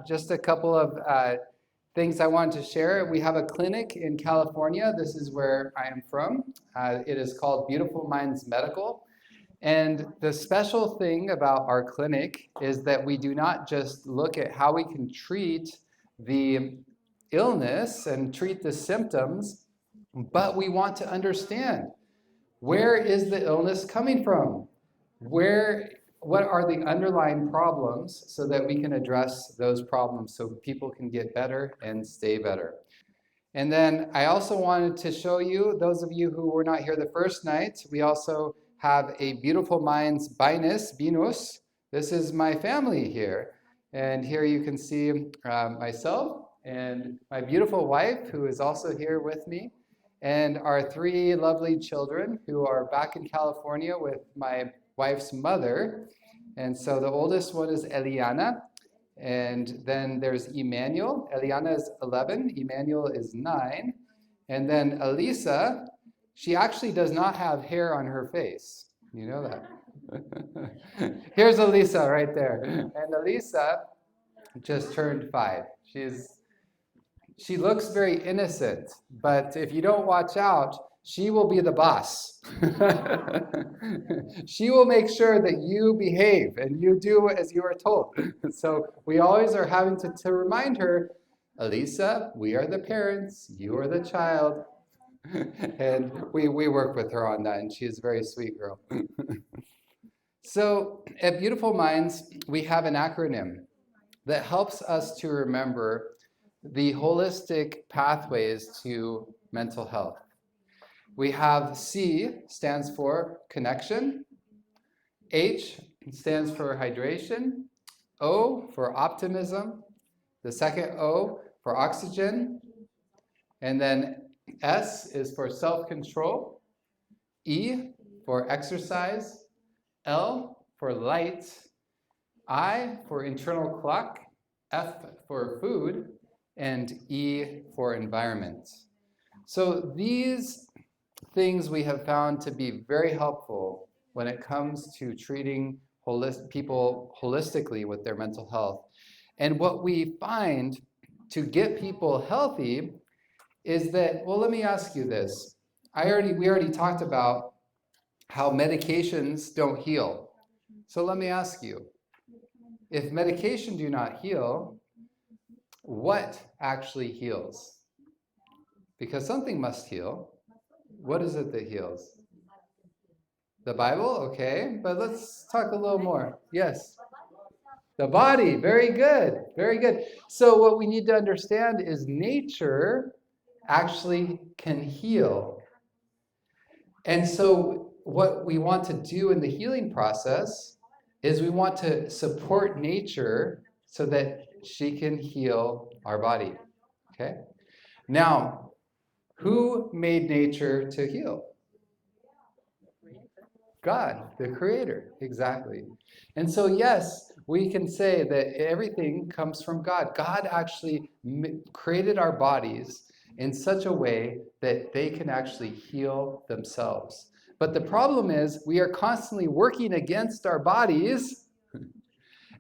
just a couple of things I wanted to share. We have a clinic in California. This is where I am from. It is called Beautiful Minds Medical. And the special thing about our clinic is that we do not just look at how we can treat the illness and treat the symptoms, but we want to understand, where is the illness coming from? What are the underlying problems so that we can address those problems so people can get better and stay better. And then I also wanted to show you, those of you who were not here the first night, we also have a Beautiful Minds Binus. This is my family here. And here you can see myself and my beautiful wife, who is also here with me, and our 3 lovely children who are back in California with my wife's mother. And so the oldest one is Eliana, and then there's Emmanuel. Eliana is 11, Emmanuel is 9, and then Elisa, she actually does not have hair on her face. You know that. Here's Elisa right there. And Elisa just turned 5. She looks very innocent, but if you don't watch out, she will be the boss. She will make sure that you behave and you do as you are told. So we always are having to remind her, Elisa, we are the parents, you are the child. And we work with her on that, and she is a very sweet girl. So at Beautiful Minds, we have an acronym that helps us to remember the holistic pathways to mental health. We have C stands for connection, H stands for hydration, O for optimism, the second O for oxygen, and then S is for self-control, E for exercise, L for light, I for internal clock, F for food, and E for environment. So these things we have found to be very helpful when it comes to treating people holistically with their mental health. And what we find to get people healthy is that, well, let me ask you this. We already talked about how medications don't heal. So let me ask you, if medication do not heal, what actually heals? Because something must heal. What is it that heals? The Bible? Okay, but let's talk a little more. Yes. The body. Very good. Very good. So what we need to understand is nature actually can heal. And so what we want to do in the healing process is we want to support nature so that she can heal our body. Okay? Now, who made nature to heal? God, the creator, exactly. And so, yes, we can say that everything comes from God. God actually created our bodies in such a way that they can actually heal themselves. But the problem is we are constantly working against our bodies.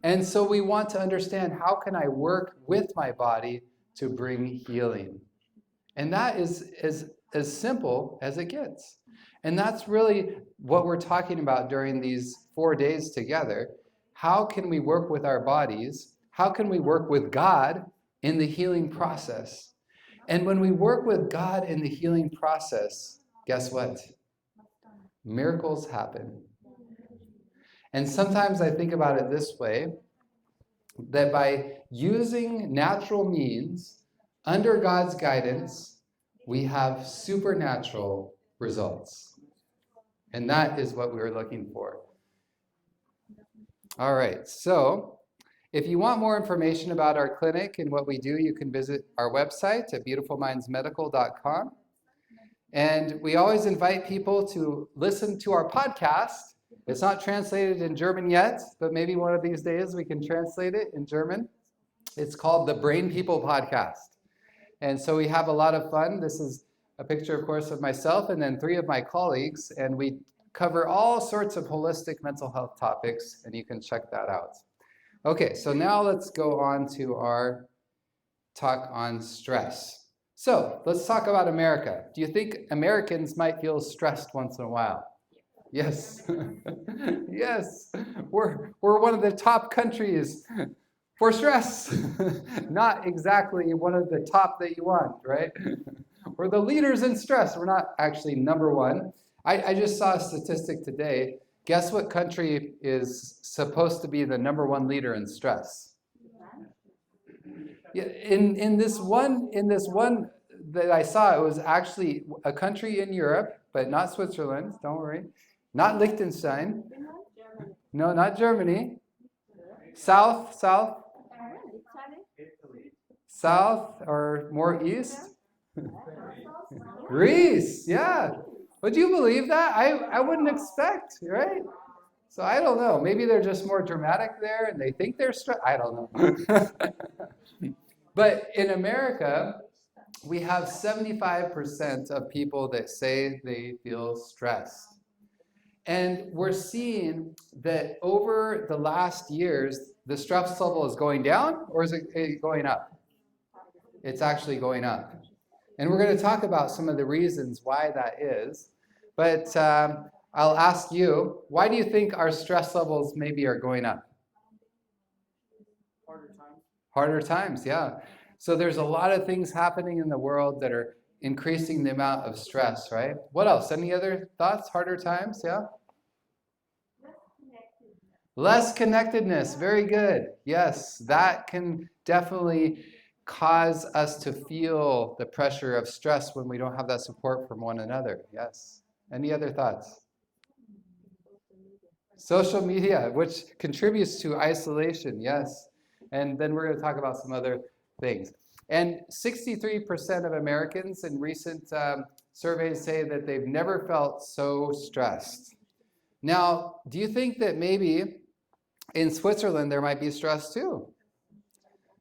And so we want to understand, how can I work with my body to bring healing? And that is as simple as it gets. And that's really what we're talking about during these 4 days together. How can we work with our bodies? How can we work with God in the healing process? And when we work with God in the healing process, guess what? Miracles happen. And sometimes I think about it this way, that by using natural means under God's guidance, we have supernatural results. And that is what we were looking for. All right, so if you want more information about our clinic and what we do, you can visit our website at beautifulmindsmedical.com. And we always invite people to listen to our podcast. It's not translated in German yet, but maybe one of these days we can translate it in German. It's called the Brain People Podcast. And so we have a lot of fun. This is a picture, of course, of myself and then 3 of my colleagues. And we cover all sorts of holistic mental health topics, and you can check that out. Okay, so now let's go on to our talk on stress. So let's talk about America. Do you think Americans might feel stressed once in a while? Yes. Yes. We're one of the top countries for stress. Not exactly one of the top that you want, right? We're the leaders in stress. We're not actually number one. I just saw a statistic today. Guess what country is supposed to be the number one leader in stress? Yeah, in this one that I saw, it was actually a country in Europe, but not Switzerland. Don't worry, not Liechtenstein. No, not Germany. South, or more east. Greece. Yeah. Would you believe that? I wouldn't expect, right? So I don't know. Maybe they're just more dramatic there, and they think they're stressed. I don't know. But in America, we have 75% of people that say they feel stressed. And we're seeing that over the last years, the stress level is going down, or is it going up? It's actually going up. And we're going to talk about some of the reasons why that is. But I'll ask you, why do you think our stress levels maybe are going up? Harder times, yeah. So there's a lot of things happening in the world that are increasing the amount of stress, right? What else? Any other thoughts? Harder times, yeah? Less connectedness, very good. Yes, that can definitely cause us to feel the pressure of stress when we don't have that support from one another. Yes. Any other thoughts? Social media, which contributes to isolation, yes. And then we're going to talk about some other things. And 63% of Americans in recent surveys say that they've never felt so stressed. Now, do you think that maybe in Switzerland there might be stress too?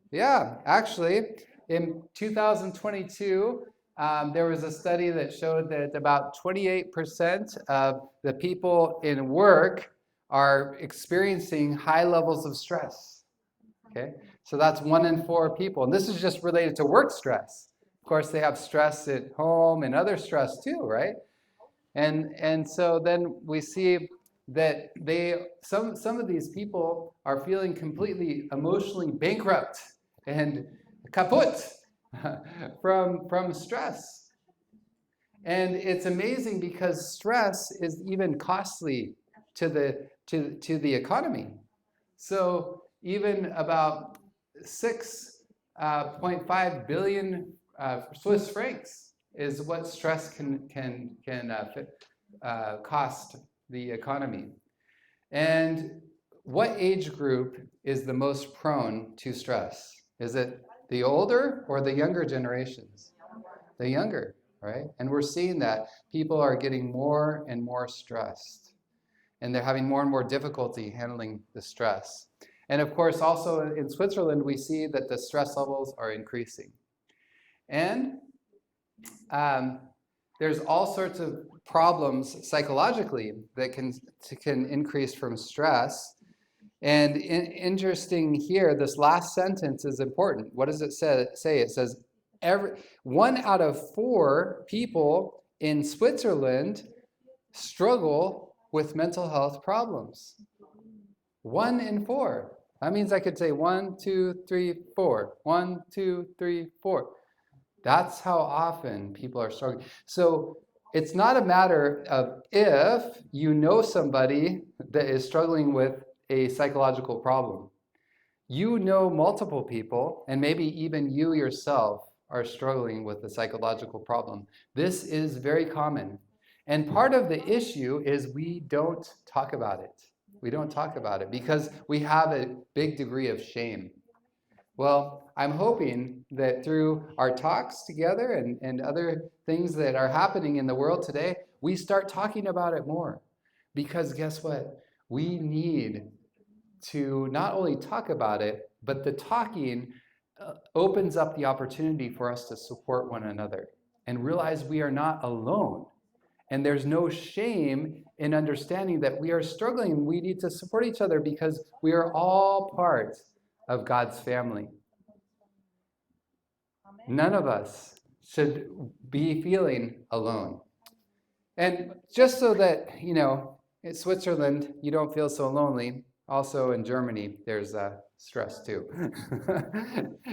Yeah, actually, in 2022, there was a study that showed that about 28% of the people in work are experiencing high levels of stress. Okay, so that's 1 in 4 people, and this is just related to work stress. Of course, they have stress at home and other stress too, right? And so then we see that some of these people are feeling completely emotionally bankrupt and kaput from stress. And it's amazing because stress is even costly to the economy. So even about 6.5 billion Swiss francs is what stress can cost the economy. And what age group is the most prone to stress? Is it the older or the younger generations? The younger, right? And we're seeing that people are getting more and more stressed, and they're having more and more difficulty handling the stress. And of course, also in Switzerland, we see that the stress levels are increasing. And there's all sorts of problems psychologically that can increase from stress. And interesting here, this last sentence is important. What does it say? It says 1 out of 4 people in Switzerland struggle with mental health problems. 1 in 4. That means I could say 1, 2, 3, 4. 1, 2, 3, 4. That's how often people are struggling. So it's not a matter of if you know somebody that is struggling with a psychological problem. You know multiple people, and maybe even you yourself are struggling with a psychological problem. This is very common. And part of the issue is we don't talk about it. We don't talk about it because we have a big degree of shame. Well, I'm hoping that through our talks together and other things that are happening in the world today, we start talking about it more. Because guess what? We need to not only talk about it, but the talking opens up the opportunity for us to support one another and realize we are not alone. And there's no shame in understanding that we are struggling and we need to support each other because we are all part of God's family. None of us should be feeling alone. And just so that, in Switzerland, you don't feel so lonely, also in Germany, there's stress too.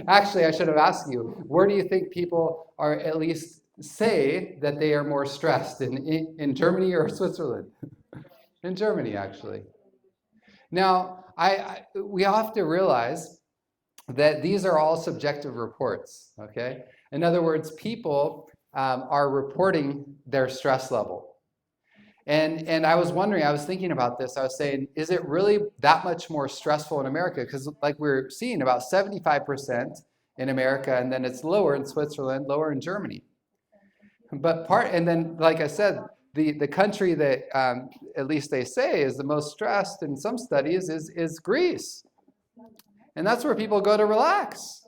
Actually, I should have asked you, where do you think people are at least say that they are more stressed, in Germany or Switzerland? In Germany, actually. Now, we have to realize that these are all subjective reports, okay? In other words, people are reporting their stress level. And I was wondering, I was thinking about this, I was saying, is it really that much more stressful in America? Because like we're seeing, about 75% in America, and then it's lower in Switzerland, lower in Germany. And then, like I said, the country that, at least they say, is the most stressed in some studies is Greece. And that's where people go to relax.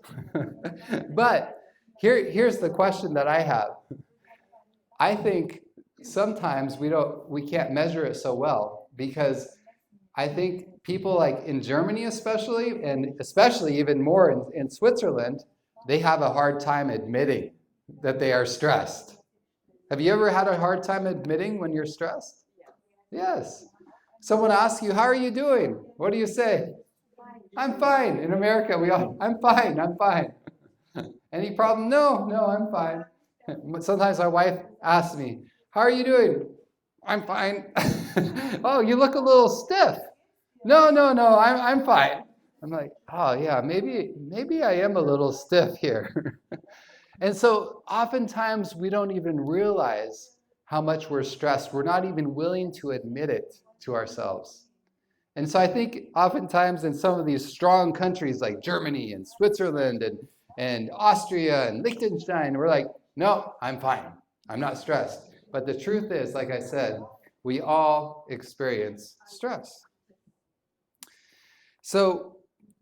But here's the question that I have. I think sometimes we can't measure it so well, because I think people like in Germany especially, and especially even more in Switzerland, they have a hard time admitting that they are stressed. Have you ever had a hard time admitting when you're stressed? Yes. Someone asks you, how are you doing? What do you say? I'm fine. In America, I'm fine. Any problem? No, I'm fine. Sometimes my wife asks me, how are you doing? I'm fine. Oh, you look a little stiff. No, I'm fine. I'm like, oh yeah, maybe I am a little stiff here. And so oftentimes we don't even realize how much we're stressed. We're not even willing to admit it to ourselves. And so I think oftentimes in some of these strong countries like Germany and Switzerland and Austria and Liechtenstein, we're like, no, I'm fine. I'm not stressed. But the truth is, like I said, we all experience stress. So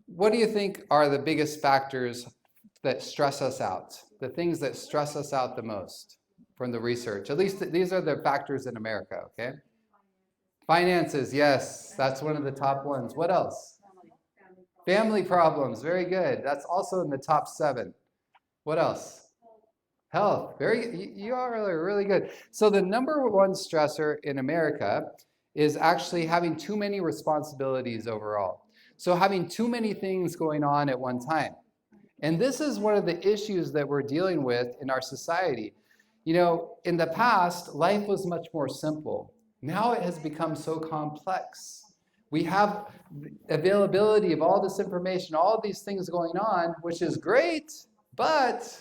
what do you think are the biggest factors that stress us out? The things that stress us out the most from the research? At least these are the factors in America, okay? Finances, yes, that's one of the top ones. What else? Family problems, very good. That's also in the top 7. What else? Health, you are really good. So the number one stressor in America is actually having too many responsibilities overall. So having too many things going on at one time. And this is one of the issues that we're dealing with in our society. In the past, life was much more simple. Now it has become so complex. We have availability of all this information, all these things going on, which is great, but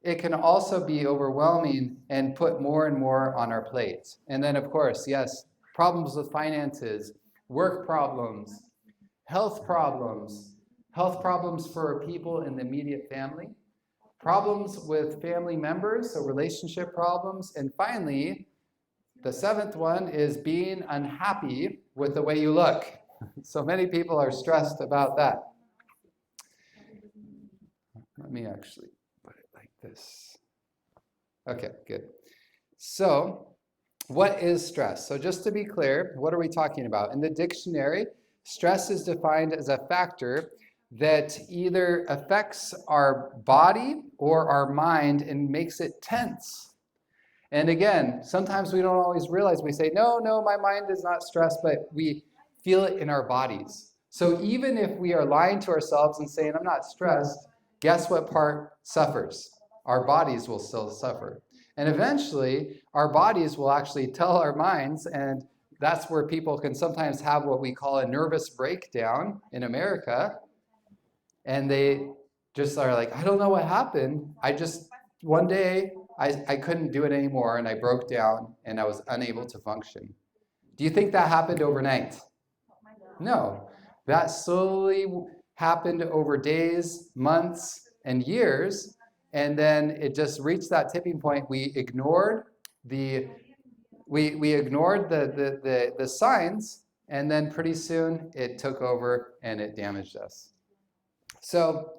it can also be overwhelming and put more and more on our plates. And then, of course, yes, problems with finances, work problems, health problems for people in the immediate family, problems with family members, so relationship problems, and finally, the 7th one is being unhappy with the way you look. So many people are stressed about that. Let me actually put it like this. Okay, good. So, what is stress? So just to be clear, what are we talking about? In the dictionary, stress is defined as a factor that either affects our body or our mind and makes it tense. And again, sometimes we don't always realize, we say, no, my mind is not stressed, but we feel it in our bodies. So even if we are lying to ourselves and saying, I'm not stressed, guess what part suffers? Our bodies will still suffer. And eventually, our bodies will actually tell our minds, and that's where people can sometimes have what we call a nervous breakdown in America. And they just are like, I don't know what happened. One day, I couldn't do it anymore, and I broke down, and I was unable to function. Do you think that happened overnight? No. That slowly happened over days, months, and years, and then it just reached that tipping point. We ignored the signs, and then pretty soon it took over and it damaged us. So,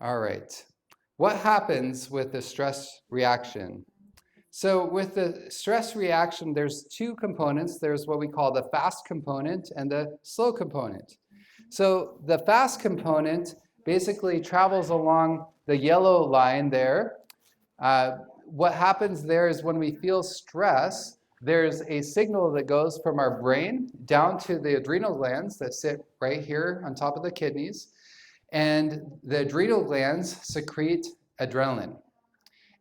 all right. What happens with the stress reaction? So with the stress reaction, there's two components. There's what we call the fast component and the slow component. So the fast component basically travels along the yellow line there. What happens there is when we feel stress, there's a signal that goes from our brain down to the adrenal glands that sit right here on top of the kidneys. And the adrenal glands secrete adrenaline.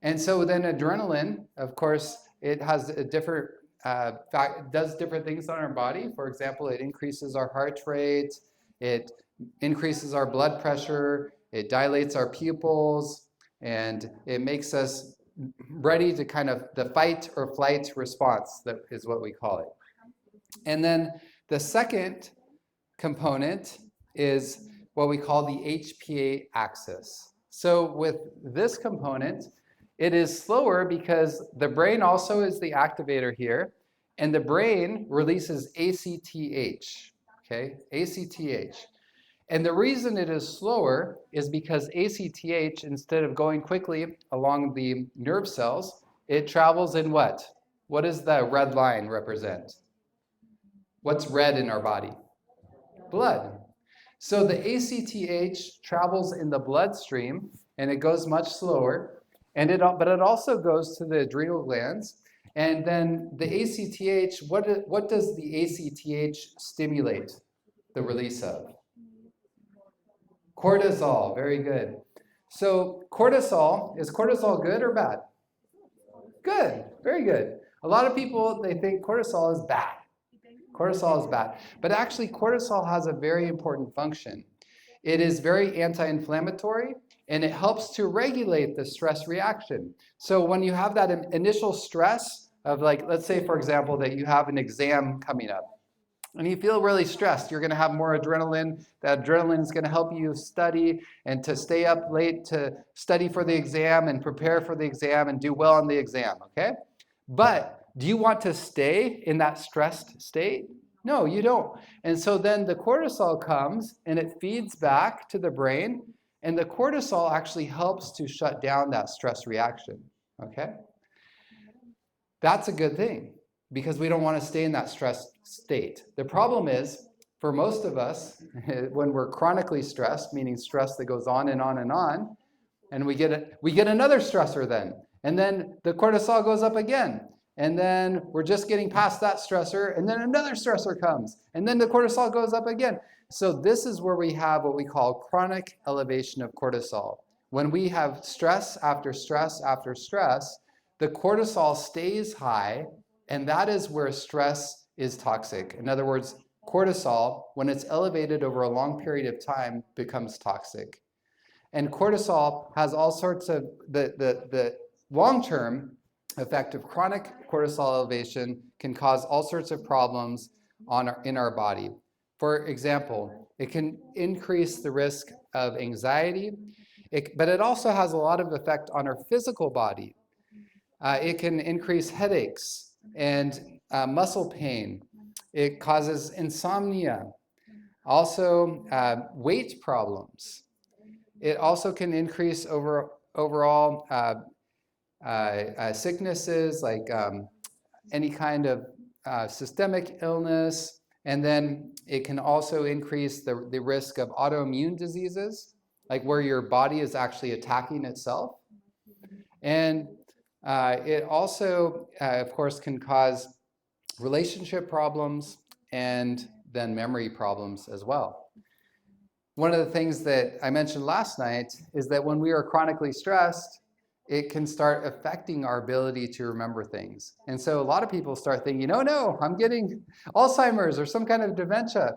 And so then adrenaline, of course, it has a different does different things on our body. For example, it increases our heart rate, it increases our blood pressure, it dilates our pupils, and it makes us ready to kind of the fight or flight response, that is what we call it. And then the second component is what we call the HPA axis. So with this component, it is slower because the brain also is the activator here, and the brain releases ACTH, okay, ACTH. And the reason it is slower is because ACTH, instead of going quickly along the nerve cells, it travels in what? What does the red line represent? What's red in our body? Blood. So the ACTH travels in the bloodstream, and it goes much slower. But it also goes to the adrenal glands. And then the ACTH, what does the ACTH stimulate the release of? Cortisol, very good. So cortisol, is cortisol good or bad? Good, very good. A lot of people, they think cortisol is bad. Cortisol is bad. But actually, cortisol has a very important function. It is very anti-inflammatory, and it helps to regulate the stress reaction. So when you have that initial stress of, like, let's say, for example, that you have an exam coming up, and you feel really stressed, you're going to have more adrenaline. That adrenaline is going to help you study and to stay up late to study for the exam and prepare for the exam and do well on the exam, okay? But do you want to stay in that stressed state? No, you don't. And so then the cortisol comes and it feeds back to the brain, and the cortisol actually helps to shut down that stress reaction, okay? That's a good thing because we don't want to stay in that stressed state. The problem is, for most of us, when we're chronically stressed, meaning stress that goes on and on and on, and we get another stressor then, and then the cortisol goes up again. And then we're just getting past that stressor, and then another stressor comes, and then the cortisol goes up again. So this is where we have what we call chronic elevation of cortisol. When we have stress after stress after stress, the cortisol stays high, and that is where stress is toxic. In other words, cortisol, when it's elevated over a long period of time, becomes toxic. And cortisol has all sorts of, the long-term effect of chronic cortisol elevation can cause all sorts of problems in our body. For example, it can increase the risk of anxiety, but it also has a lot of effect on our physical body. It can increase headaches and muscle pain. It causes insomnia, also weight problems. It also can increase overall sicknesses like any kind of systemic illness, and then it can also increase the risk of autoimmune diseases, like where your body is actually attacking itself. And it also, of course, can cause relationship problems and then memory problems as well. One of the things that I mentioned last night is that when we are chronically stressed, it can start affecting our ability to remember things. And so a lot of people start thinking, oh no, I'm getting Alzheimer's or some kind of dementia.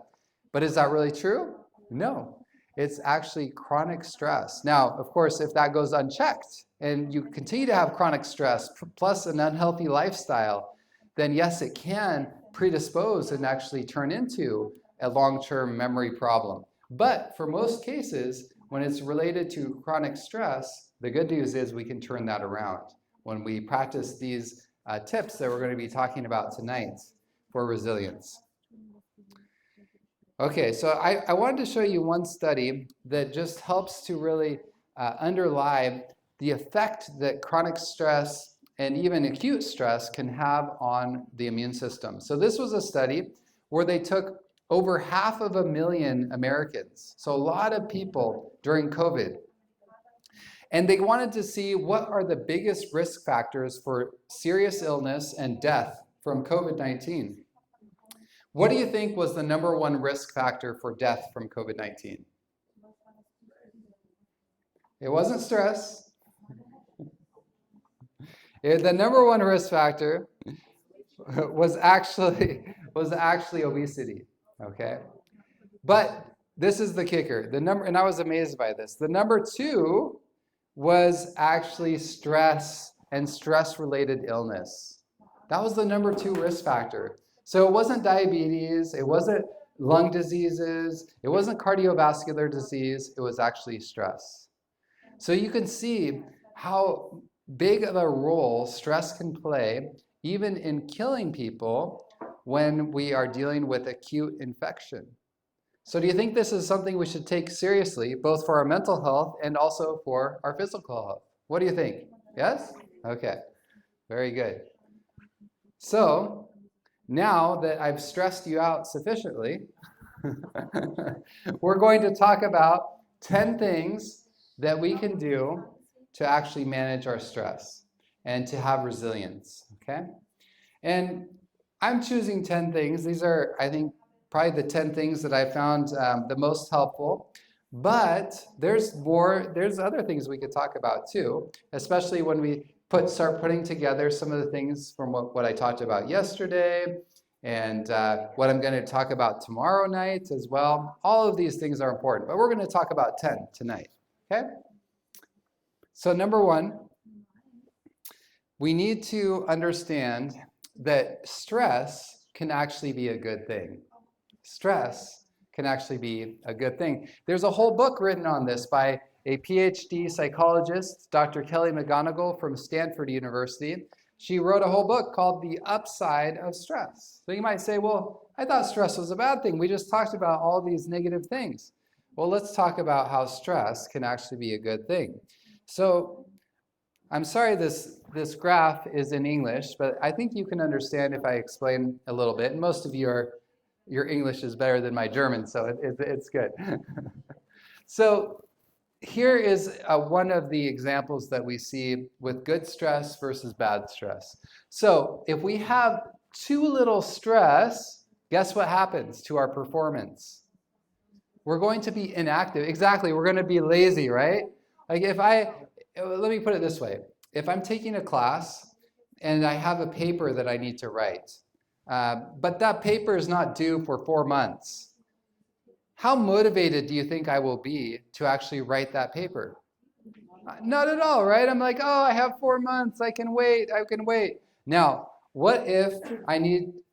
But is that really true? No, it's actually chronic stress. Now, of course, if that goes unchecked and you continue to have chronic stress plus an unhealthy lifestyle, then yes, it can predispose and actually turn into a long-term memory problem. But for most cases, when it's related to chronic stress, the good news is we can turn that around when we practice these tips that we're going to be talking about tonight for resilience. Okay, so I wanted to show you one study that just helps to really underlie the effect that chronic stress and even acute stress can have on the immune system. So this was a study where they took over 500,000 Americans, so a lot of people during COVID, and they wanted to see what are the biggest risk factors for serious illness and death from COVID-19. What do you think was the #1 risk factor for death from COVID-19? It wasn't stress. The #1 risk factor was actually obesity. Okay, but this is the kicker. And I was amazed by this. The #2 was actually stress and stress-related illness. That was the #2 risk factor. So it wasn't diabetes, it wasn't lung diseases, it wasn't cardiovascular disease, it was actually stress. So you can see how big of a role stress can play even in killing people when we are dealing with acute infection. So do you think this is something we should take seriously, both for our mental health and also for our physical health? What do you think? Yes? Okay, very good. So now that I've stressed you out sufficiently, we're going to talk about 10 things that we can do to actually manage our stress and to have resilience, okay? And I'm choosing 10 things. These are, I think, probably the 10 things that I found the most helpful. But there's other things we could talk about too, especially when we start putting together some of the things from what I talked about yesterday and what I'm going to talk about tomorrow night as well. All of these things are important, but we're going to talk about 10 tonight, okay? So #1, we need to understand that stress can actually be a good thing. Stress can actually be a good thing. There's a whole book written on this by a PhD psychologist, Dr. Kelly McGonigal from Stanford University. She wrote a whole book called The Upside of Stress. So you might say, well, I thought stress was a bad thing. We just talked about all these negative things. Well, let's talk about how stress can actually be a good thing. So I'm sorry this graph is in English, but I think you can understand if I explain a little bit. And most of your English is better than my German, so it's good. So here is one of the examples that we see with good stress versus bad stress. So if we have too little stress, guess what happens to our performance? We're going to be inactive. Exactly, we're going to be lazy, right? Like let me put it this way. If I'm taking a class and I have a paper that I need to write, but that paper is not due for 4 months, how motivated do you think I will be to actually write that paper? Not at all, right? I'm like, oh, I have 4 months, I can wait. Now, what if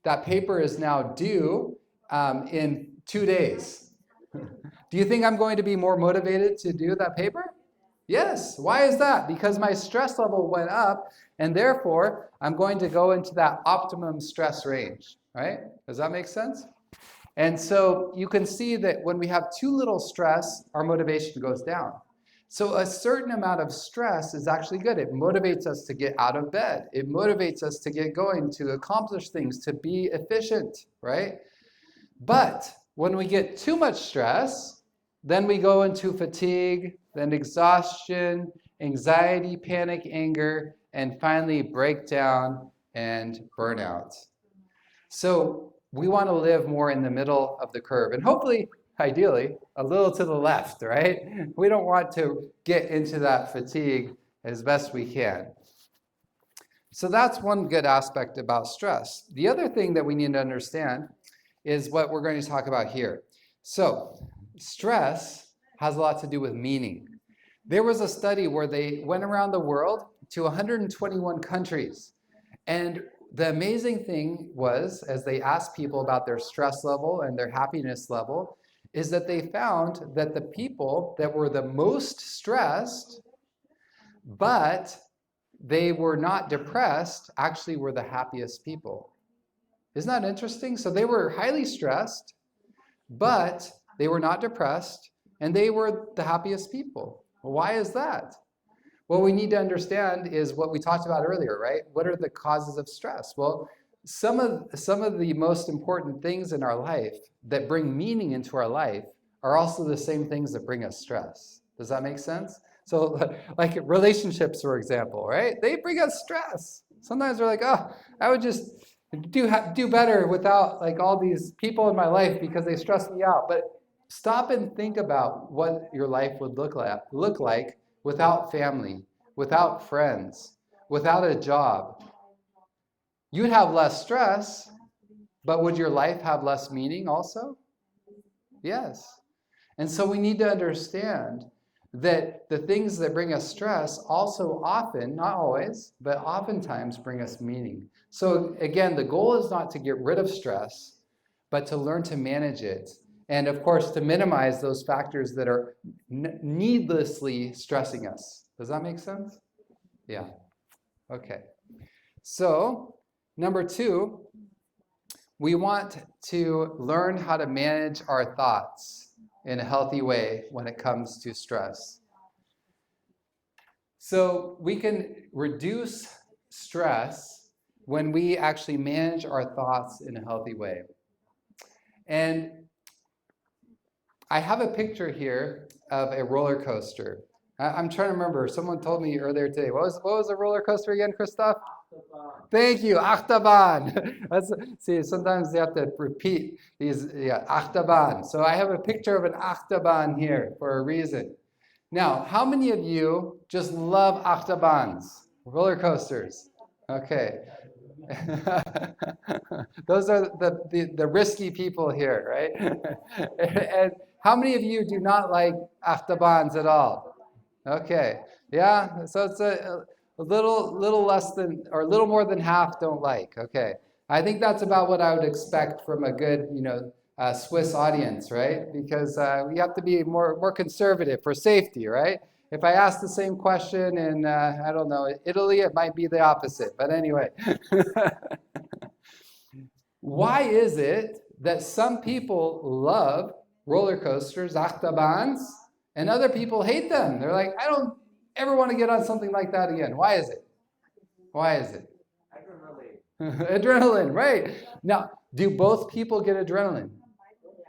that paper is now due in 2 days? Do you think I'm going to be more motivated to do that paper? Yes. Why is that? Because my stress level went up, and therefore, I'm going to go into that optimum stress range, right? Does that make sense? And so you can see that when we have too little stress, our motivation goes down. So a certain amount of stress is actually good. It motivates us to get out of bed. It motivates us to get going, to accomplish things, to be efficient, right? But when we get too much stress, then we go into fatigue, then exhaustion, anxiety, panic, anger, and finally breakdown and burnout. So we want to live more in the middle of the curve, and hopefully, ideally, a little to the left, right? We don't want to get into that fatigue as best we can. So that's one good aspect about stress. The other thing that we need to understand is what we're going to talk about here. So stress has a lot to do with meaning. There was a study where they went around the world to 121 countries. And the amazing thing was, as they asked people about their stress level and their happiness level, is that they found that the people that were the most stressed, but they were not depressed, actually were the happiest people. Isn't that interesting? So they were highly stressed, but they were not depressed, and they were the happiest people. Why is that? What we need to understand is what we talked about earlier, right? What are the causes of stress? Well, some of the most important things in our life that bring meaning into our life are also the same things that bring us stress. Does that make sense? So like relationships, for example, right? They bring us stress. Sometimes we're like, oh, I would just do better without like all these people in my life because they stress me out. But stop and think about what your life would look like without family, without friends, without a job. You'd have less stress, but would your life have less meaning also? Yes. And so we need to understand that the things that bring us stress also often, not always, but oftentimes bring us meaning. So again, the goal is not to get rid of stress, but to learn to manage it. And of course, to minimize those factors that are needlessly stressing us. Does that make sense? Yeah. Okay. So, number 2, we want to learn how to manage our thoughts in a healthy way when it comes to stress. So we can reduce stress when we actually manage our thoughts in a healthy way. And I have a picture here of a roller coaster. I'm trying to remember. Someone told me earlier today. What was a roller coaster again, Christoph? Thank you, Achterbahn. See, sometimes they have to repeat these, Achterbahn. So I have a picture of an Achterbahn here for a reason. Now, how many of you just love Achterbahns, roller coasters? Okay. Those are the risky people here, right? And how many of you do not like Achterbahns at all? Okay. Yeah, so it's a little less than, or a little more than half don't like. Okay. I think that's about what I would expect from a good, Swiss audience, right? Because we have to be more conservative for safety, right? If I ask the same question in, I don't know, Italy, it might be the opposite. But anyway. Why is it that some people love roller coasters, Achterbahns, and other people hate them? They're like, I don't ever want to get on something like that again. Why is it? Why is it? Adrenaline. Adrenaline, right. Now, do both people get adrenaline?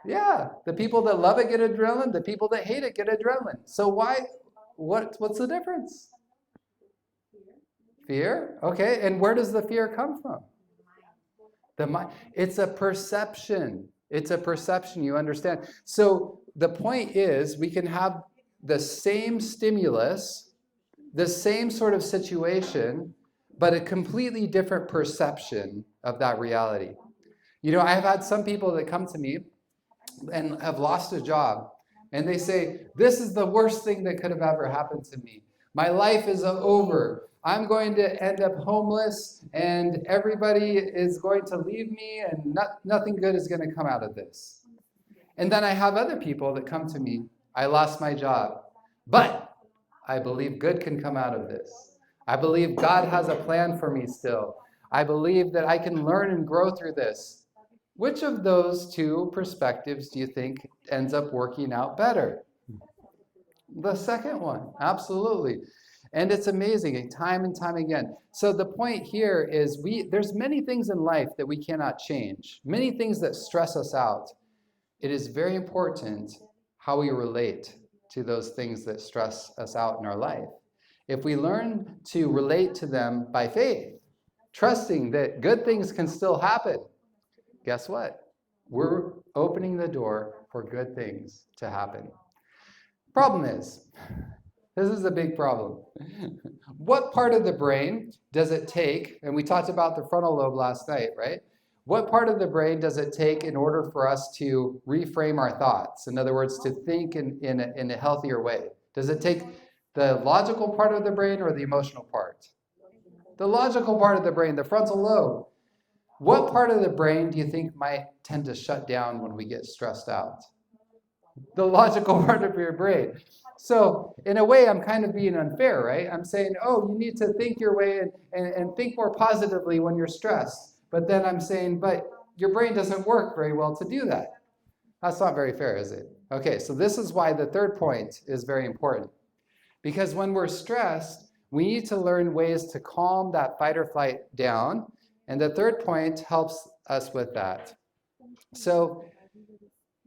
Yeah, the people that love it get adrenaline, the people that hate it get adrenaline. So what's the difference? Fear? Okay, and where does the fear come from? It's a perception. It's a perception, you understand? So the point is we can have the same stimulus, the same sort of situation, but a completely different perception of that reality. I've had some people that come to me and have lost a job, and they say, this is the worst thing that could have ever happened to me. My life is over. I'm going to end up homeless, and everybody is going to leave me, and nothing good is going to come out of this. And then I have other people that come to me, I lost my job, but I believe good can come out of this. I believe God has a plan for me still. I believe that I can learn and grow through this. Which of those two perspectives do you think ends up working out better? The second one, absolutely. And it's amazing, time and time again. So the point here is there's many things in life that we cannot change, many things that stress us out. It is very important how we relate to those things that stress us out in our life. If we learn to relate to them by faith, trusting that good things can still happen, guess what? We're opening the door for good things to happen. Problem is, this is a big problem. What part of the brain does it take, and we talked about the frontal lobe last night, right? What part of the brain does it take in order for us to reframe our thoughts? In other words, to think in a healthier way. Does it take the logical part of the brain or the emotional part? The logical part of the brain, the frontal lobe. What part of the brain do you think might tend to shut down when we get stressed out? The logical part of your brain. So in a way, I'm kind of being unfair, right? I'm saying, oh, you need to think your way and think more positively when you're stressed. But then I'm saying, but your brain doesn't work very well to do that. That's not very fair, is it? Okay, so this is why the third point is very important. Because when we're stressed, We need to learn ways to calm that fight or flight down. And the third point helps us with that. So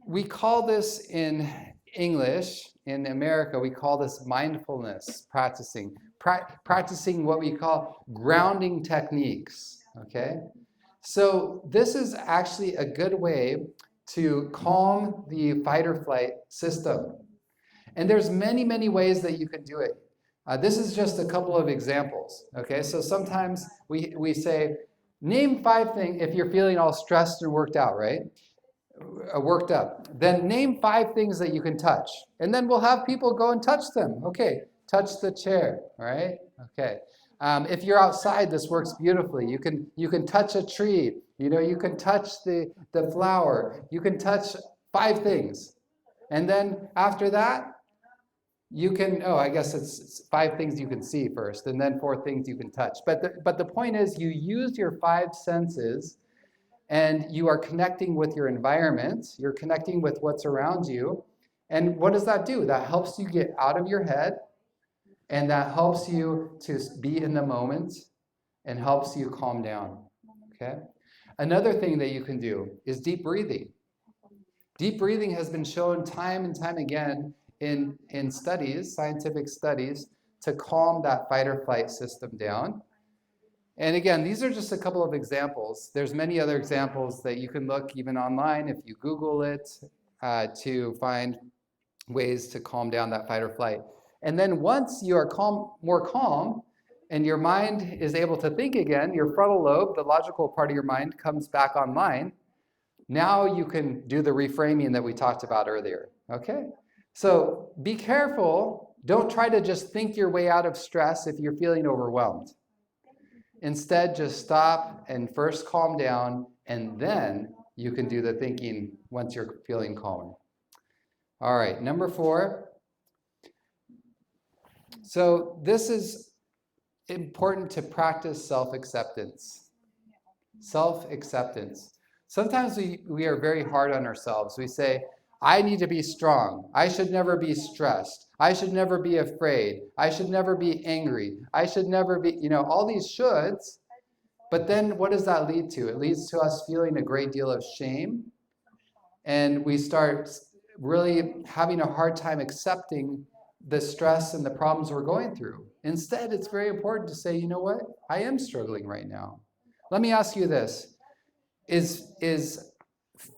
we call this in English, in America, we call this mindfulness practicing. Practicing what we call grounding techniques, okay? So this is actually a good way to calm the fight or flight system. And there's many, many ways that you can do it. This is just a couple of examples, okay? So sometimes we say, name 5 things, if you're feeling all stressed and worked out, right? Worked up. Then name 5 things that you can touch. And then we'll have people go and touch them. Okay, touch the chair, right? Okay. If you're outside, this works beautifully. You can touch a tree. You can touch the flower. You can touch 5 things. And then after that, you can, I guess it's 5 things you can see first, and then 4 things you can touch. But the point is, you use your 5 senses, and you are connecting with your environment. You're connecting with what's around you. And what does that do? That helps you get out of your head, and that helps you to be in the moment, and helps you calm down. Okay? Another thing that you can do is deep breathing. Deep breathing has been shown time and time again in studies, scientific studies, to calm that fight or flight system down. And again, these are just a couple of examples. There's many other examples that you can look even online if you Google it to find ways to calm down that fight or flight. And then once you are more calm, and your mind is able to think again, your frontal lobe, the logical part of your mind, comes back online. Now you can do the reframing that we talked about earlier, okay? So be careful. Don't try to just think your way out of stress if you're feeling overwhelmed. Instead, just stop and first calm down, and then you can do the thinking once you're feeling calm. All right, number 4. So this is important to practice self-acceptance. Self-acceptance. Sometimes we are very hard on ourselves. We say, I need to be strong. I should never be stressed. I should never be afraid. I should never be angry. I should never be, all these shoulds. But then what does that lead to? It leads to us feeling a great deal of shame. And we start really having a hard time accepting the stress and the problems we're going through. Instead, it's very important to say, you know what? I am struggling right now. Let me ask you this. Is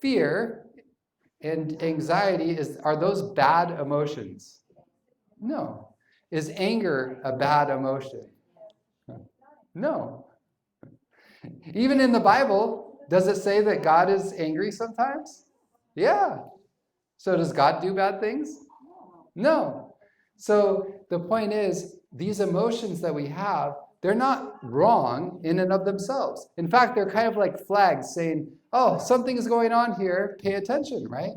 fear and anxiety, are those bad emotions? No. Is anger a bad emotion? No. Even in the Bible, does it say that God is angry sometimes? Yeah. So does God do bad things? No. So the point is, these emotions that we have, they're not wrong in and of themselves. In fact, they're kind of like flags saying, oh, something is going on here, pay attention, right?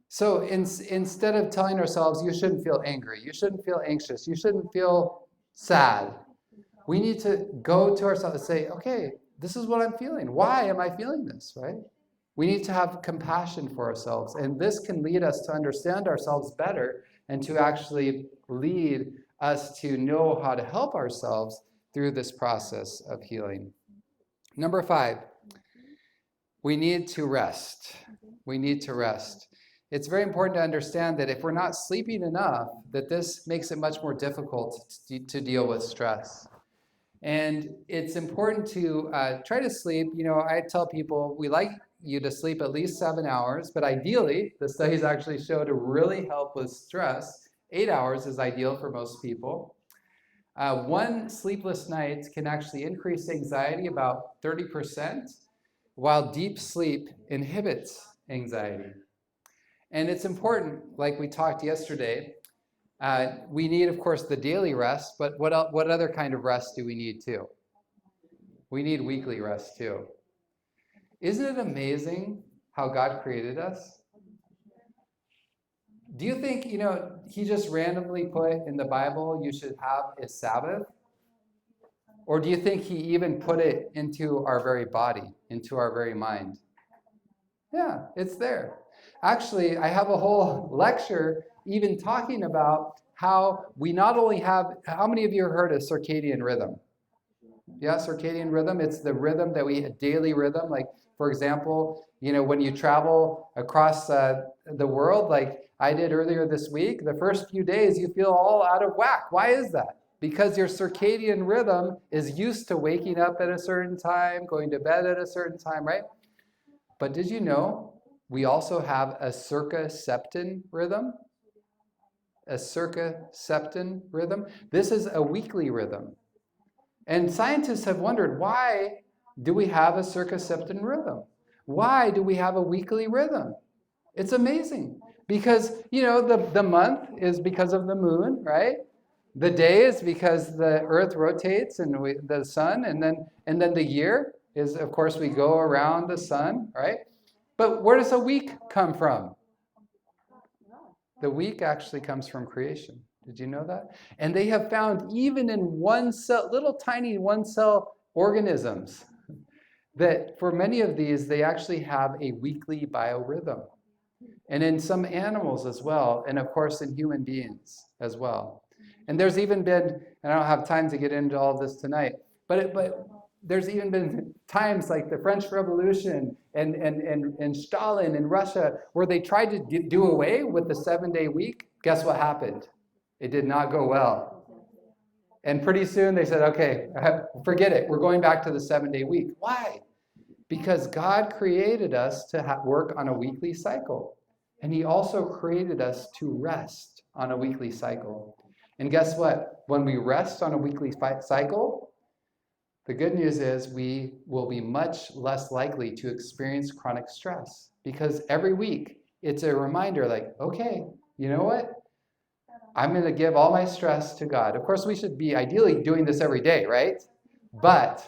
So instead of telling ourselves, you shouldn't feel angry, you shouldn't feel anxious, you shouldn't feel sad, we need to go to ourselves and say, okay, this is what I'm feeling. Why am I feeling this, right? We need to have compassion for ourselves, and this can lead us to understand ourselves better and to actually lead us to know how to help ourselves through this process of healing. Number 5, we need to rest. We need to rest. It's very important to understand that if we're not sleeping enough, that this makes it much more difficult to deal with stress. And it's important to try to sleep. I tell people we like you to sleep at least 7 hours, but ideally, the studies actually show to really help with stress, 8 hours is ideal for most people. 1 sleepless night can actually increase anxiety about 30%, while deep sleep inhibits anxiety. And it's important, like we talked yesterday, we need, of course, the daily rest, but what other kind of rest do we need too? We need weekly rest too. Isn't it amazing how God created us? Do you think, he just randomly put in the Bible you should have a Sabbath? Or do you think he even put it into our very body, into our very mind? Yeah, it's there. Actually, I have a whole lecture even talking about how we not only have, how many of you have heard of circadian rhythm? Yeah, circadian rhythm. It's the rhythm that we, a daily rhythm. Like, for example, when you travel across the world, like I did earlier this week, the first few days you feel all out of whack. Why is that? Because your circadian rhythm is used to waking up at a certain time, going to bed at a certain time, right? But did you know we also have a circaseptan rhythm? A circaseptan rhythm. This is a weekly rhythm. And scientists have wondered, why do we have a circaseptan rhythm? Why do we have a weekly rhythm? It's amazing. Because, the month is because of the moon, right? The day is because the earth rotates and the sun, and then the year is, of course, we go around the sun, right? But where does a week come from? The week actually comes from creation. Did you know that? And they have found even in one cell, little tiny one cell organisms, that for many of these, they actually have a weekly biorhythm. And in some animals as well, and of course in human beings as well. And there's even been, and I don't have time to get into all of this tonight, but there's even been times like the French Revolution and Stalin in Russia where they tried to do away with the 7-day week. Guess what happened? It did not go well. And pretty soon they said, okay, forget it. We're going back to the 7-day week. Why? Because God created us to work on a weekly cycle. And he also created us to rest on a weekly cycle. And guess what? When we rest on a weekly cycle, the good news is we will be much less likely to experience chronic stress. Because every week, it's a reminder like, okay, you know what? I'm going to give all my stress to God. Of course, we should be ideally doing this every day, right? But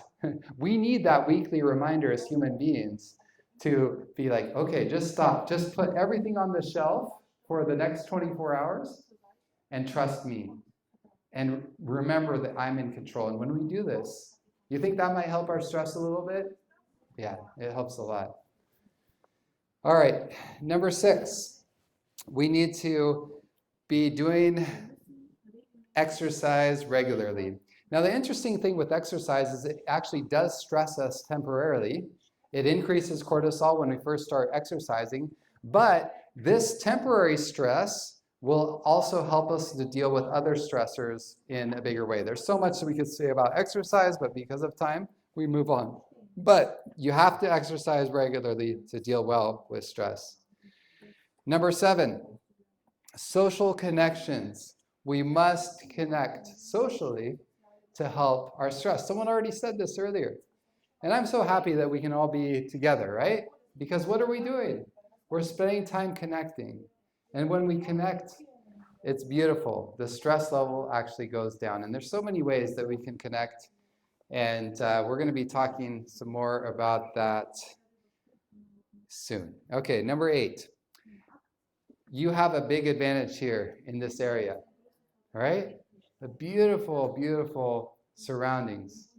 we need that weekly reminder as human beings to be like, okay, just stop. Just put everything on the shelf for the next 24 hours and trust me. And remember that I'm in control. And when we do this, you think that might help our stress a little bit? Yeah, it helps a lot. All right, number 6, we need to be doing exercise regularly. Now, the interesting thing with exercise is it actually does stress us temporarily. It increases cortisol when we first start exercising, but this temporary stress will also help us to deal with other stressors in a bigger way. There's so much that we could say about exercise, but because of time, we move on. But you have to exercise regularly to deal well with stress. Number 7, social connections. We must connect socially to help our stress. Someone already said this earlier. And I'm so happy that we can all be together, right? Because what are we doing? We're spending time connecting. And when we connect, it's beautiful. The stress level actually goes down. And there's so many ways that we can connect. And we're going to be talking some more about that soon. Okay, number 8. You have a big advantage here in this area, all right? The beautiful, beautiful surroundings.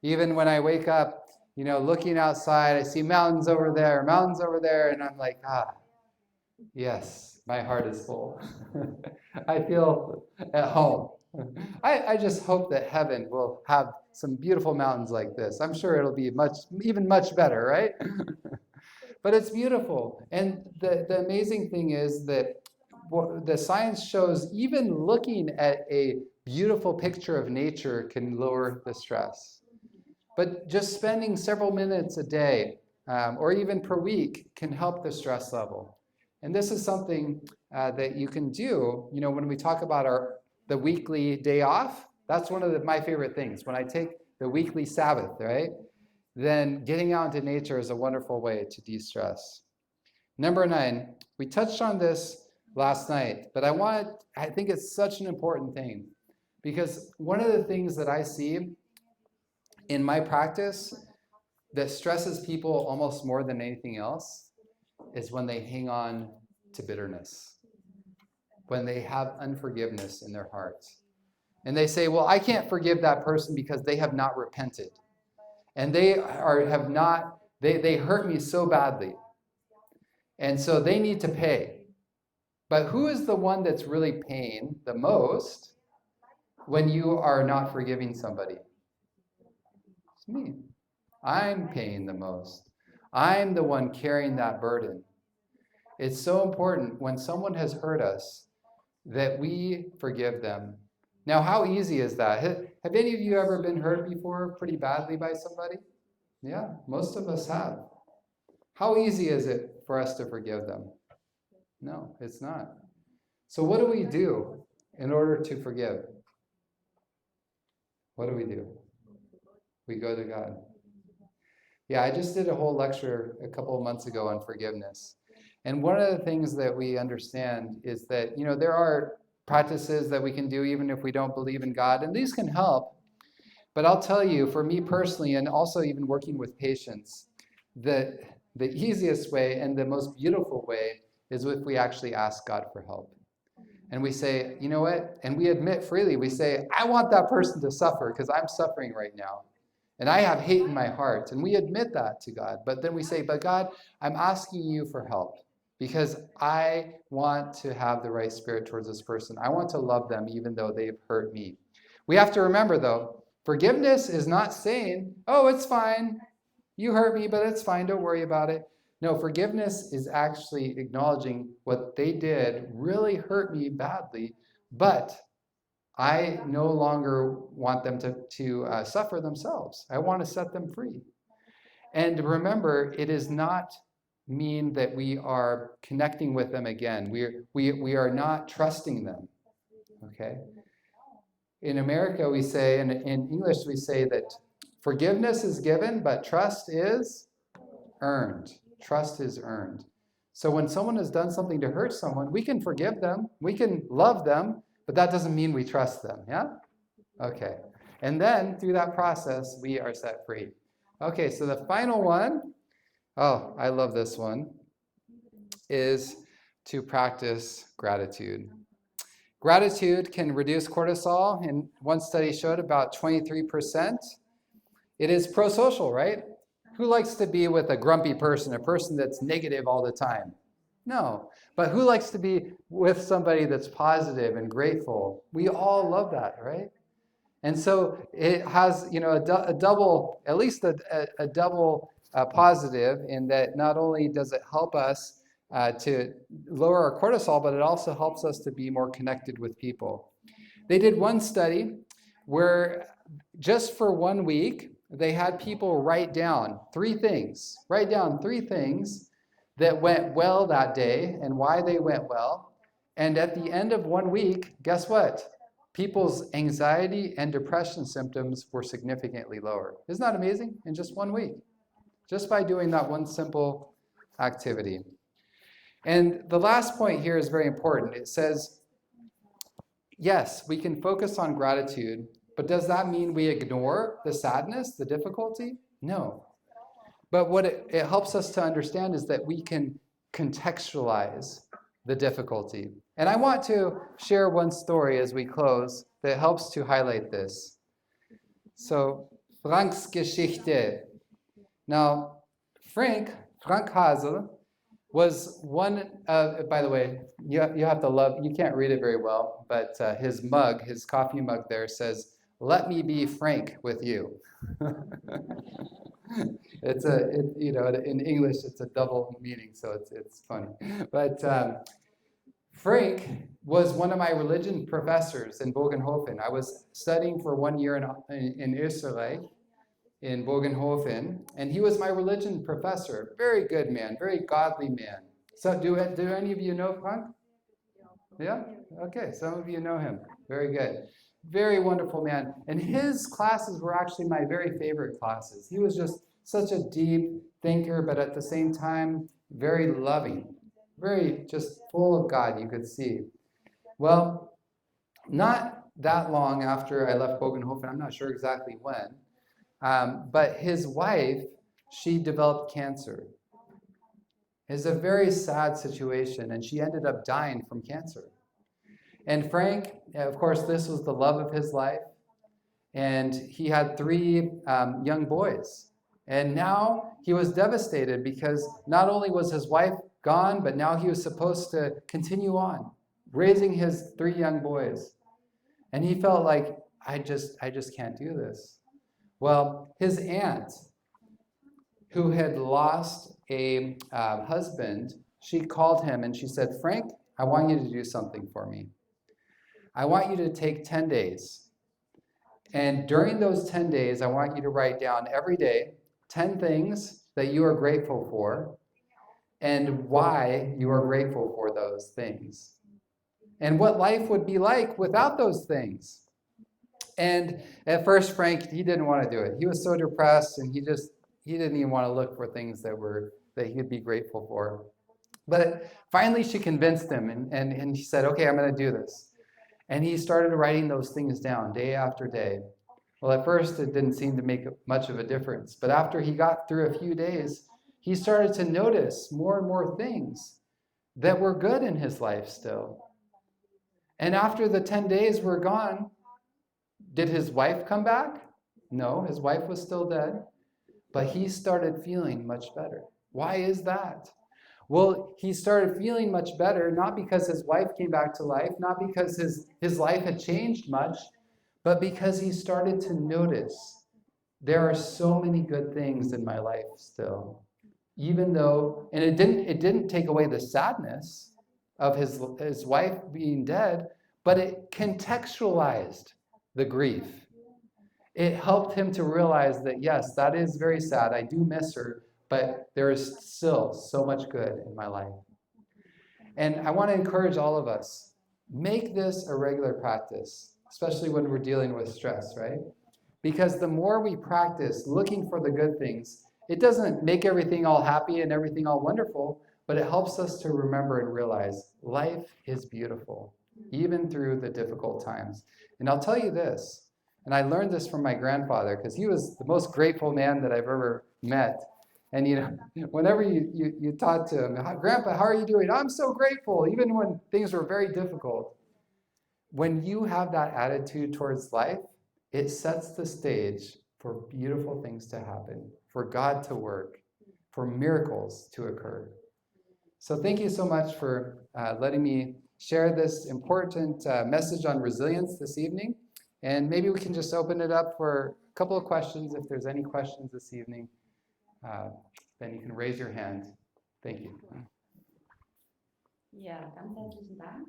Even when I wake up, looking outside, I see mountains over there, and I'm like, yes, my heart is full. I feel at home. I just hope that heaven will have some beautiful mountains like this. I'm sure it'll be even much better, right? But it's beautiful. And the amazing thing is that the science shows even looking at a beautiful picture of nature can lower the stress. But just spending several minutes a day or even per week can help the stress level. And this is something that you can do, when we talk about the weekly day off. That's one of my favorite things. When I take the weekly Sabbath, right? Then getting out into nature is a wonderful way to de-stress. Number 9, we touched on this last night, but I think it's such an important thing because one of the things that I see in my practice that stresses people almost more than anything else is when they hang on to bitterness, when they have unforgiveness in their hearts. And they say, well, I can't forgive that person because they have not repented. And they hurt me so badly. And so they need to pay. But who is the one that's really paying the most when you are not forgiving somebody? It's me. I'm paying the most. I'm the one carrying that burden. It's so important when someone has hurt us that we forgive them. Now, how easy is that? Have any of you ever been hurt before pretty badly by somebody? Yeah, most of us have. How easy is it for us to forgive them? No, it's not. So what do we do in order to forgive? What do? We go to God. Yeah, I just did a whole lecture a couple of months ago on forgiveness. And one of the things that we understand is that, there are practices that we can do even if we don't believe in God, and these can help. But I'll tell you, for me personally, and also even working with patients, that the easiest way and the most beautiful way is if we actually ask God for help. And we say, you know what? And we admit freely, we say, I want that person to suffer because I'm suffering right now. And I have hate in my heart. And we admit that to God. But then we say, but God, I'm asking you for help because I want to have the right spirit towards this person. I want to love them even though they've hurt me. We have to remember, though, forgiveness is not saying, oh, it's fine. You hurt me, but it's fine. Don't worry about it. No, forgiveness is actually acknowledging what they did really hurt me badly, but I no longer want them to suffer themselves. I want to set them free. And remember, it does not mean that we are connecting with them again. We are not trusting them, okay? In America, we say, and in English, we say that forgiveness is given, but trust is earned. Trust is earned. So when someone has done something to hurt someone, we can forgive them, we can love them, but that doesn't mean we trust them, yeah? Okay. And then through that process, we are set free. Okay, so the final one, oh, I love this one, is to practice gratitude. Gratitude can reduce cortisol, and one study showed about 23%. It is pro-social, right? Who likes to be with a grumpy person, a person that's negative all the time? No. But who likes to be with somebody that's positive and grateful? We all love that, right? And so it has, a double, at least a double positive in that not only does it help us to lower our cortisol, but it also helps us to be more connected with people. They did one study where just for 1 week, they had people write down three things that went well that day and why they went well. And at the end of 1 week, guess what? People's anxiety and depression symptoms were significantly lower. Isn't that amazing? In just 1 week, just by doing that one simple activity. And the last point here is very important. It says, yes, we can focus on gratitude, but does that mean we ignore the sadness, the difficulty? No. But what it helps us to understand is that we can contextualize the difficulty. And I want to share one story as we close that helps to highlight this. So, Frank's Geschichte. Now, Frank Hasel, was one, by the way, you have to love, you can't read it very well, but his mug, his coffee mug there says, "Let me be frank with you." In English, it's a double meaning, so it's funny. But Frank was one of my religion professors in Bogenhofen. I was studying for 1 year in Österreich, in Bogenhofen, and he was my religion professor. Very good man, very godly man. So do any of you know Frank? Yeah? Okay, some of you know him. Very good. Very wonderful man. And his classes were actually my very favorite classes. He was just such a deep thinker, but at the same time, very loving. Very just full of God, you could see. Well, not that long after I left Bogenhofen, I'm not sure exactly when, but his wife, she developed cancer. It's a very sad situation, and she ended up dying from cancer. And Frank, of course, this was the love of his life, and he had 3 young boys. And now he was devastated because not only was his wife gone, but now he was supposed to continue on, raising his 3 young boys. And he felt like, I just can't do this. Well, his aunt, who had lost a husband, she called him and she said, Frank, I want you to do something for me. I want you to take 10 days. And during those 10 days, I want you to write down every day 10 things that you are grateful for and why you are grateful for those things. And what life would be like without those things. And at first, Frank, he didn't want to do it. He was so depressed, and he didn't even want to look for things that he could be grateful for. But finally, she convinced him, and he said, okay, I'm going to do this. And he started writing those things down day after day. Well, at first, it didn't seem to make much of a difference. But after he got through a few days, he started to notice more and more things that were good in his life still. And after the 10 days were gone, did his wife come back? No, his wife was still dead. But he started feeling much better. Why is that? Well, he started feeling much better, not because his wife came back to life, not because his life had changed much, but because he started to notice there are so many good things in my life still. Even though, and it didn't take away the sadness of his wife being dead, but it contextualized the grief. It helped him to realize that, yes, that is very sad. I do miss her, but there is still so much good in my life. And I want to encourage all of us, make this a regular practice, especially when we're dealing with stress, right? Because the more we practice looking for the good things, it doesn't make everything all happy and everything all wonderful, but it helps us to remember and realize life is beautiful, even through the difficult times. And I'll tell you this, and I learned this from my grandfather, because he was the most grateful man that I've ever met. And whenever you talk to him, Grandpa, how are you doing? I'm so grateful, even when things were very difficult. When you have that attitude towards life, it sets the stage for beautiful things to happen, for God to work, for miracles to occur. So thank you so much for letting me share this important message on resilience this evening. And maybe we can just open it up for a couple of questions. If there's any questions this evening, then you can raise your hand. Thank you. Ja, ganz herzlichen Dank.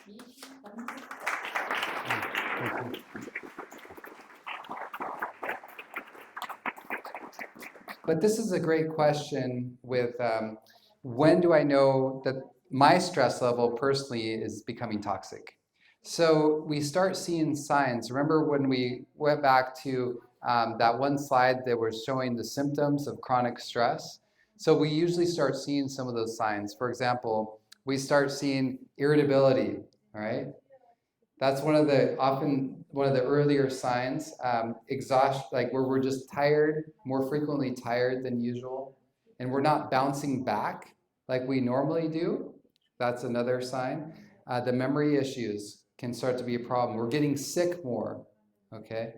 Thank you. But this is a great question with when do I know that my stress level personally is becoming toxic? So we start seeing signs. Remember when we went back to that one slide that was showing the symptoms of chronic stress? So we usually start seeing some of those signs. For example, we start seeing irritability, all right? That's often one of the earlier signs. Exhaustion, like where we're just tired, more frequently tired than usual, and we're not bouncing back like we normally do. That's another sign. The memory issues can start to be a problem. We're getting sick more, okay?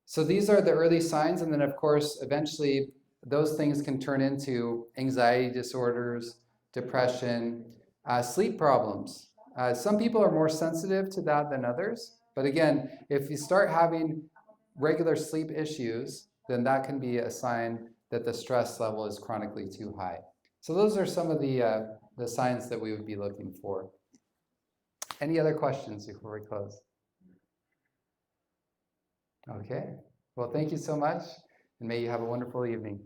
So these are the early signs, and then of course, eventually, those things can turn into anxiety disorders, depression, sleep problems. Some people are more sensitive to that than others. But again, if you start having regular sleep issues, then that can be a sign that the stress level is chronically too high. So those are some of the signs that we would be looking for. Any other questions before we close? Okay. Well, thank you so much, and may you have a wonderful evening.